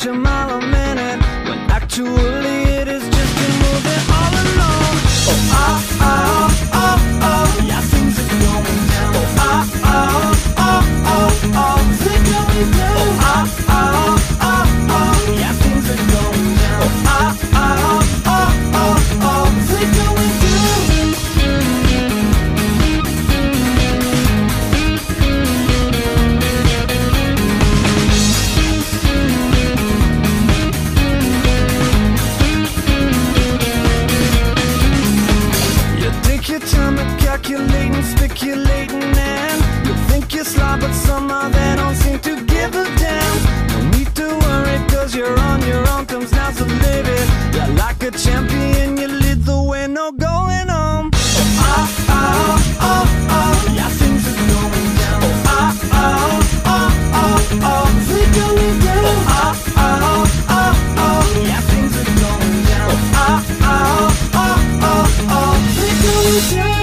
20 miles a minute, when actually it is just you moving all alone. Oh, oh, oh, oh, oh, yeah, things are going down. Oh, oh, oh, oh, oh, oh, they're going down. Oh, oh, oh, oh, yeah, things are going down. Oh, oh, oh, oh, oh, they're going down. Your time at calculating, speculating, and you think you're sly, but somehow they don't seem to give a damn. No need to worry, cause you're on your own terms now, so live it. You're like a champion, you lead the way, no going home. Oh, oh, oh, oh, yeah, things are going down. Oh, oh, oh, oh, oh, they're going down. Oh, oh, oh, oh, yeah, things are going down. Oh, oh, oh, oh, oh, they're going down.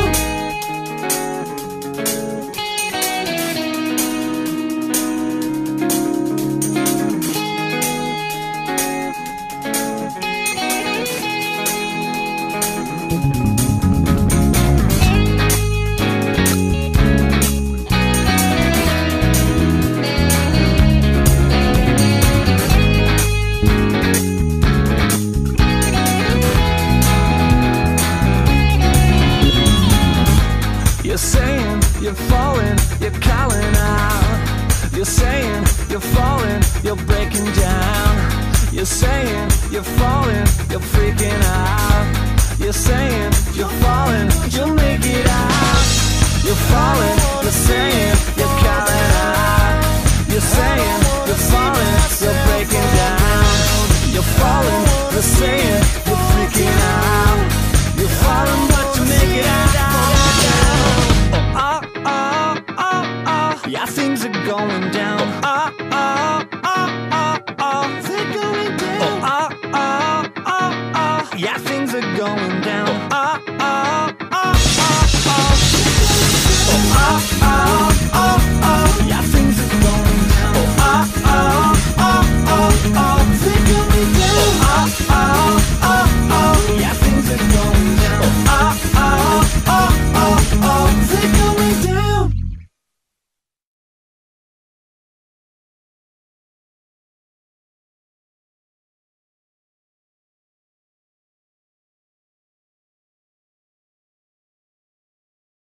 You're saying you're falling, you're calling out. You're saying you're falling, you're breaking down. You're saying you're falling, you're freaking out. You're saying you're falling, you'll make it out. You're falling, you're saying